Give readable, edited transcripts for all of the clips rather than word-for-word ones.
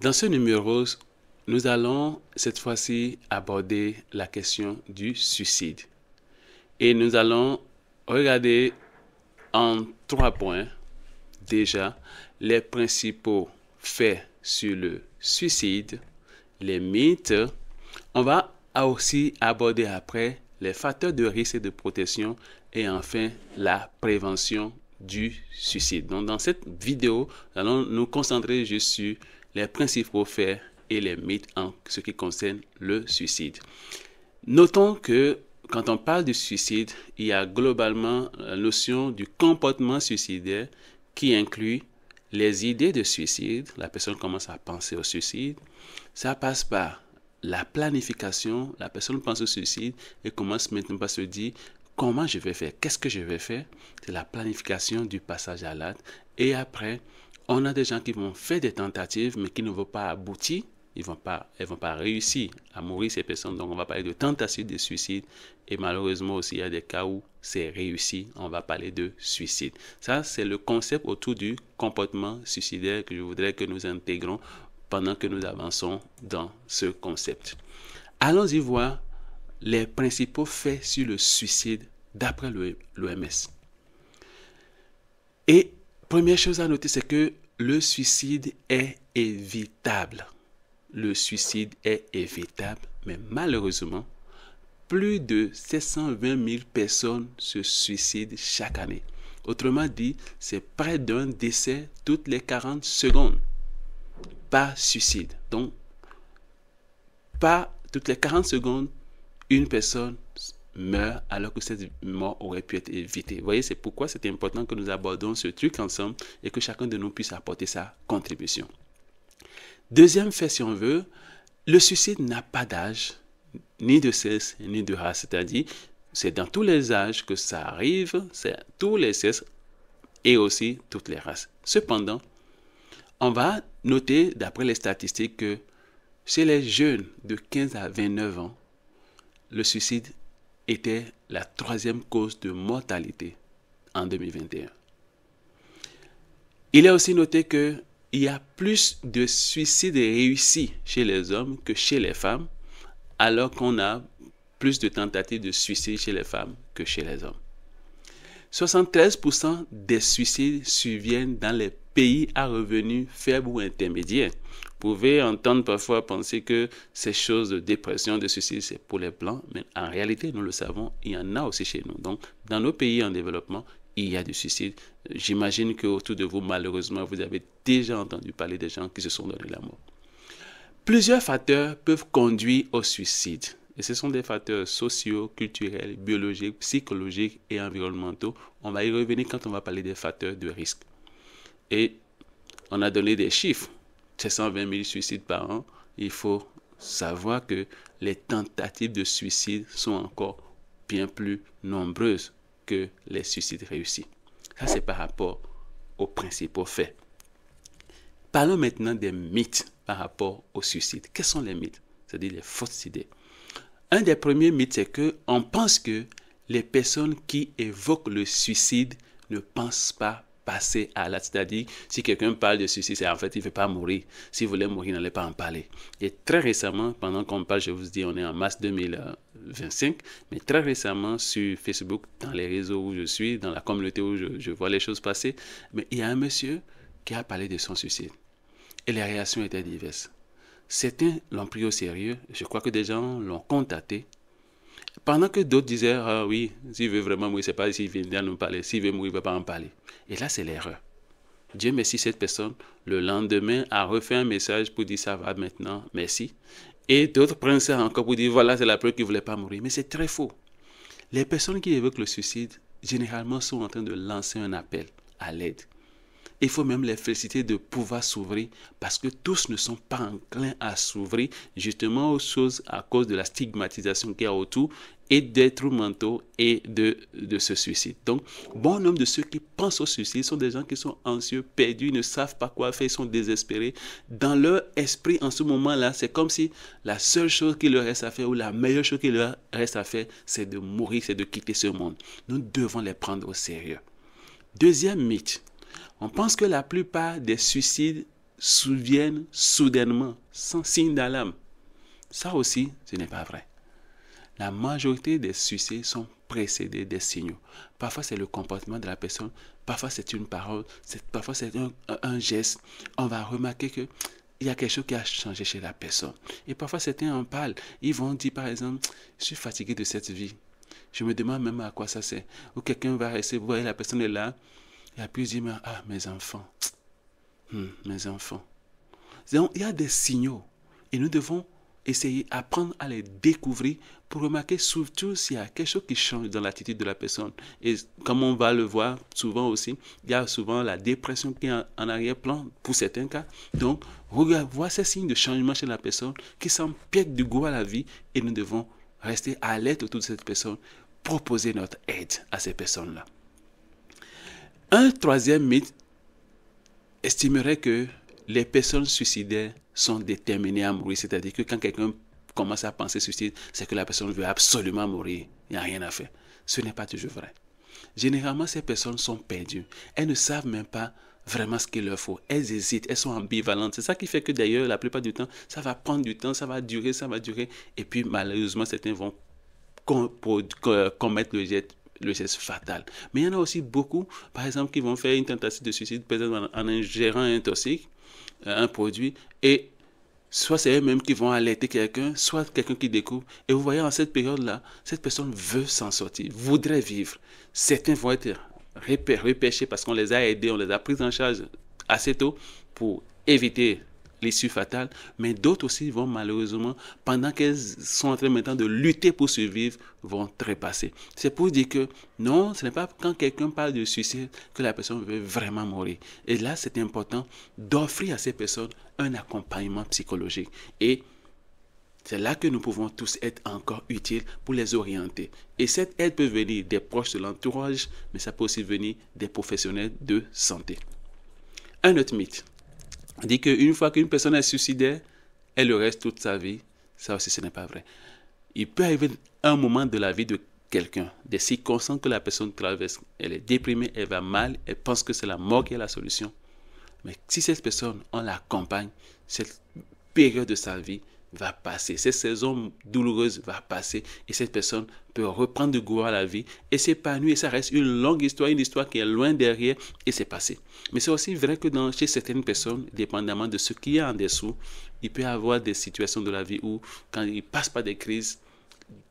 Dans ce numéro, nous allons cette fois-ci aborder la question du suicide. Et nous allons regarder en 3 points déjà les principaux faits sur le suicide, les mythes. On va aussi aborder après les facteurs de risque et de protection et enfin la prévention du suicide. Donc dans cette vidéo, nous allons nous concentrer juste sur les principaux faits et les mythes en ce qui concerne le suicide. Notons que quand on parle du suicide, il y a globalement la notion du comportement suicidaire qui inclut les idées de suicide. La personne commence à penser au suicide. Ça passe par la planification. La personne pense au suicide et commence maintenant par se dire comment je vais faire, qu'est-ce que je vais faire. C'est la planification du passage à l'acte. Et après, on a des gens qui vont faire des tentatives mais qui ne vont pas aboutir. Elles vont pas réussir à mourir, ces personnes. Donc, on va parler de tentative de suicide. Et malheureusement aussi, il y a des cas où c'est réussi. On va parler de suicide. Ça, c'est le concept autour du comportement suicidaire que je voudrais que nous intégrons pendant que nous avançons dans ce concept. Allons-y voir les principaux faits sur le suicide d'après l'OMS. Et première chose à noter, c'est que le suicide est évitable. Le suicide est évitable, mais malheureusement, plus de 720 000 personnes se suicident chaque année. Autrement dit, c'est près d'un décès toutes les 40 secondes par suicide. Donc, pas toutes les 40 secondes, une personne meurt alors que cette mort aurait pu être évitée. Vous voyez, c'est pourquoi c'est important que nous abordons ce truc ensemble et que chacun de nous puisse apporter sa contribution. Deuxième fait, si on veut, le suicide n'a pas d'âge, ni de sexe, ni de race. C'est-à-dire, c'est dans tous les âges que ça arrive, c'est tous les sexes et aussi toutes les races. Cependant, on va noter, d'après les statistiques, que chez les jeunes de 15 à 29 ans, le suicide était la 3e cause de mortalité en 2021. Il est aussi noté que il y a plus de suicides réussis chez les hommes que chez les femmes, alors qu'on a plus de tentatives de suicide chez les femmes que chez les hommes. 73% des suicides surviennent dans les pays à revenus faibles ou intermédiaires. Vous pouvez entendre parfois penser que ces choses de dépression, de suicide, c'est pour les blancs, mais en réalité, nous le savons, il y en a aussi chez nous. Donc, dans nos pays en développement, il y a du suicide. J'imagine qu'autour de vous, malheureusement, vous avez déjà entendu parler des gens qui se sont donné la mort. Plusieurs facteurs peuvent conduire au suicide. Et ce sont des facteurs sociaux, culturels, biologiques, psychologiques et environnementaux. On va y revenir quand on va parler des facteurs de risque. Et on a donné des chiffres. 720 000 suicides par an. Il faut savoir que les tentatives de suicide sont encore bien plus nombreuses que les suicides réussis. Ça, c'est par rapport aux principaux faits. Parlons maintenant des mythes par rapport au suicide. Quels sont les mythes? C'est-à-dire les fausses idées. Un des premiers mythes, c'est qu'on pense que les personnes qui évoquent le suicide ne pensent pas passer à l'acte. C'est-à-dire, si quelqu'un parle de suicide, c'est en fait, il ne veut pas mourir. S'il voulait mourir, il n'allait pas en parler. Et très récemment, pendant qu'on parle, je vous dis, on est en mars 2025, mais très récemment, sur Facebook, dans les réseaux où je suis, dans la communauté où je vois les choses passer, mais il y a un monsieur qui a parlé de son suicide. Et les réactions étaient diverses. Certains l'ont pris au sérieux. Je crois que des gens l'ont contacté. Pendant que d'autres disaient, ah oui, s'il veut vraiment mourir, c'est pas s'il vient nous parler. S'il veut mourir, il ne va pas en parler. Et là, c'est l'erreur. Dieu merci, cette personne, le lendemain, a refait un message pour dire ça va maintenant, merci. Et d'autres prennent ça encore pour dire, voilà, c'est la preuve qu'il ne voulait pas mourir. Mais c'est très faux. Les personnes qui évoquent le suicide, généralement, sont en train de lancer un appel à l'aide. Il faut même les féliciter de pouvoir s'ouvrir parce que tous ne sont pas enclins à s'ouvrir justement aux choses à cause de la stigmatisation qu'il y a autour et des troubles mentaux et de ce suicide. Donc, bon nombre de ceux qui pensent au suicide sont des gens qui sont anxieux, perdus, ils ne savent pas quoi faire, ils sont désespérés. Dans leur esprit, en ce moment-là, c'est comme si la seule chose qu'il leur reste à faire ou la meilleure chose qu'il leur reste à faire, c'est de mourir, c'est de quitter ce monde. Nous devons les prendre au sérieux. Deuxième mythe. On pense que la plupart des suicides surviennent soudainement, sans signe d'alarme. Ça aussi, ce n'est pas vrai. La majorité des suicides sont précédés des signaux. Parfois, c'est le comportement de la personne, parfois, c'est une parole, parfois, c'est un geste. On va remarquer qu'il y a quelque chose qui a changé chez la personne. Et parfois, certains en parlent. Ils vont dire, par exemple, je suis fatigué de cette vie. Je me demande même à quoi ça sert. Ou quelqu'un va rester, vous voyez, la personne est là, et puis il dit, mes enfants, mes enfants. Donc, il y a des signaux. Et nous devons essayer, apprendre à les découvrir pour remarquer surtout s'il y a quelque chose qui change dans l'attitude de la personne. Et comme on va le voir souvent aussi, il y a souvent la dépression qui est en arrière-plan pour certains cas. Donc, voir ces signes de changement chez la personne qui s'empiète du goût à la vie et nous devons rester alertes autour de cette personne, proposer notre aide à ces personnes-là. Un troisième mythe estimerait que les personnes suicidaires sont déterminées à mourir. C'est-à-dire que quand quelqu'un commence à penser suicide, c'est que la personne veut absolument mourir. Il n'y a rien à faire. Ce n'est pas toujours vrai. Généralement, ces personnes sont perdues. Elles ne savent même pas vraiment ce qu'il leur faut. Elles hésitent, elles sont ambivalentes. C'est ça qui fait que d'ailleurs, la plupart du temps, ça va prendre du temps, ça va durer. Et puis, malheureusement, certains vont commettre le geste fatal. Mais il y en a aussi beaucoup, par exemple, qui vont faire une tentative de suicide, par exemple, en ingérant un toxique, un produit, et soit c'est eux-mêmes qui vont alerter quelqu'un, soit quelqu'un qui découvre. Et vous voyez, en cette période-là, cette personne veut s'en sortir, voudrait vivre. Certains vont être repêchés parce qu'on les a aidés, on les a pris en charge assez tôt pour éviter l'issue fatale, mais d'autres aussi vont malheureusement, pendant qu'elles sont en train maintenant de lutter pour survivre, vont trépasser. C'est pour dire que non, ce n'est pas quand quelqu'un parle de suicide que la personne veut vraiment mourir. Et là, c'est important d'offrir à ces personnes un accompagnement psychologique. Et c'est là que nous pouvons tous être encore utiles pour les orienter. Et cette aide peut venir des proches de l'entourage, mais ça peut aussi venir des professionnels de santé. Un autre mythe dit qu'une fois qu'une personne est suicidaire, elle reste toute sa vie. Ça aussi, ce n'est pas vrai. Il peut arriver un moment de la vie de quelqu'un, des circonstances que la personne traverse. Elle est déprimée, elle va mal, elle pense que c'est la mort qui est la solution. Mais si cette personne, on l'accompagne, cette période de sa vie va passer. Cette saison douloureuse va passer et cette personne peut reprendre du goût à la vie et s'épanouir. Et ça reste une longue histoire, une histoire qui est loin derrière et c'est passé. Mais c'est aussi vrai que chez certaines personnes, dépendamment de ce qu'il y a en dessous, il peut y avoir des situations de la vie où, quand ils passent par des crises,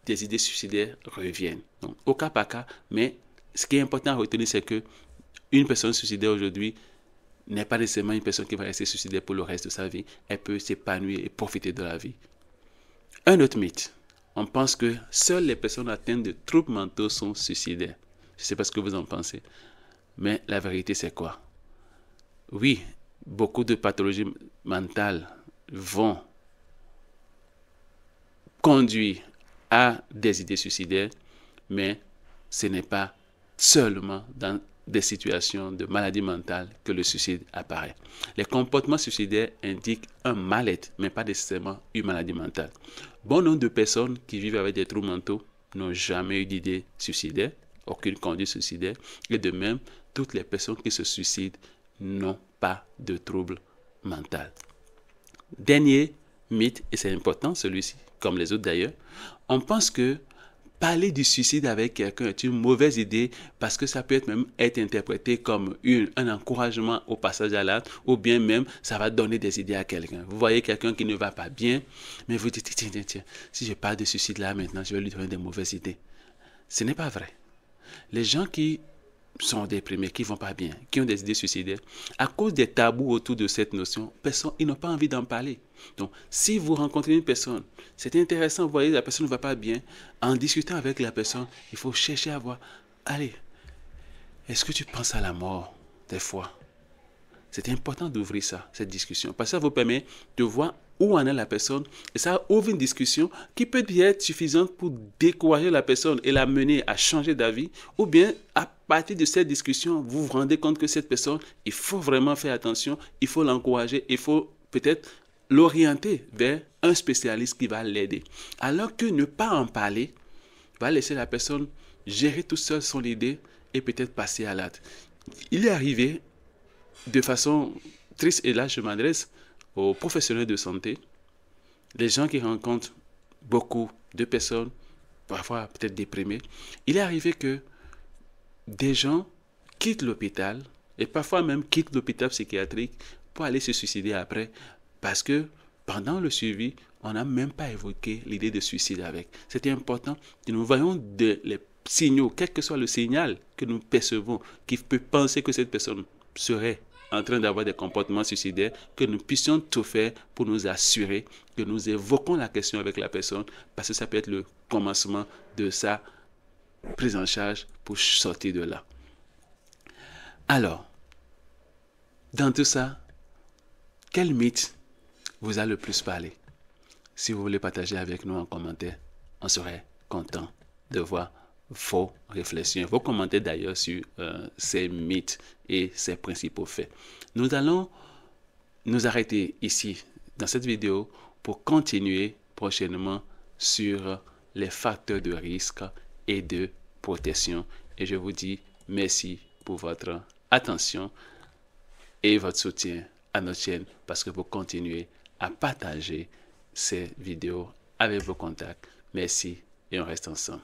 des idées suicidaires reviennent. Donc, au cas par cas, mais ce qui est important à retenir, c'est que une personne suicidaire aujourd'hui n'est pas nécessairement une personne qui va rester suicidaire pour le reste de sa vie. Elle peut s'épanouir et profiter de la vie. Un autre mythe. On pense que seules les personnes atteintes de troubles mentaux sont suicidaires. Je ne sais pas ce que vous en pensez. Mais la vérité, c'est quoi? Oui, beaucoup de pathologies mentales vont conduire à des idées suicidaires, mais ce n'est pas seulement dans des situations de maladie mentale que le suicide apparaît. Les comportements suicidaires indiquent un mal-être, mais pas nécessairement une maladie mentale. Bon nombre de personnes qui vivent avec des troubles mentaux n'ont jamais eu d'idée suicidaire, aucune conduite suicidaire, et de même, toutes les personnes qui se suicident n'ont pas de trouble mental. Dernier mythe, et c'est important celui-ci, comme les autres d'ailleurs, on pense que parler du suicide avec quelqu'un est une mauvaise idée parce que ça peut même être interprété comme un encouragement au passage à l'acte ou bien même ça va donner des idées à quelqu'un. Vous voyez quelqu'un qui ne va pas bien, mais vous dites, tiens, si je parle de suicide là maintenant, je vais lui donner des mauvaises idées. Ce n'est pas vrai. Les gens qui sont déprimés, qui ne vont pas bien, qui ont des idées suicidaires, à cause des tabous autour de cette notion, ils n'ont pas envie d'en parler. Donc, si vous rencontrez une personne, c'est intéressant, vous voyez, la personne ne va pas bien, en discutant avec la personne, il faut chercher à voir, allez, est-ce que tu penses à la mort des fois? C'est important d'ouvrir ça, cette discussion, parce que ça vous permet de voir où en est la personne, et ça ouvre une discussion qui peut être suffisante pour décourager la personne et la mener à changer d'avis, ou bien à partir de cette discussion, vous vous rendez compte que cette personne, il faut vraiment faire attention, il faut l'encourager, il faut peut-être l'orienter vers un spécialiste qui va l'aider. Alors que ne pas en parler va laisser la personne gérer tout seul son idée et peut-être passer à l'acte. Il est arrivé de façon triste, et là je m'adresse aux professionnels de santé, les gens qui rencontrent beaucoup de personnes, parfois peut-être déprimées. Il est arrivé que des gens quittent l'hôpital et parfois même quittent l'hôpital psychiatrique pour aller se suicider après, parce que pendant le suivi, on n'a même pas évoqué l'idée de suicide avec. C'était important que nous voyons les signaux, quel que soit le signal que nous percevons, qui peut penser que cette personne serait en train d'avoir des comportements suicidaires, que nous puissions tout faire pour nous assurer que nous évoquons la question avec la personne, parce que ça peut être le commencement de sa prise en charge pour sortir de là. Alors, dans tout ça, quel mythe vous a le plus parlé? Si vous voulez partager avec nous en commentaire, on serait content de voir vos réflexions, vos commentaires d'ailleurs sur ces mythes et ces principaux faits. Nous allons nous arrêter ici dans cette vidéo pour continuer prochainement sur les facteurs de risque et de protection. Et je vous dis merci pour votre attention et votre soutien à notre chaîne, parce que vous continuez à partager ces vidéos avec vos contacts. Merci et on reste ensemble.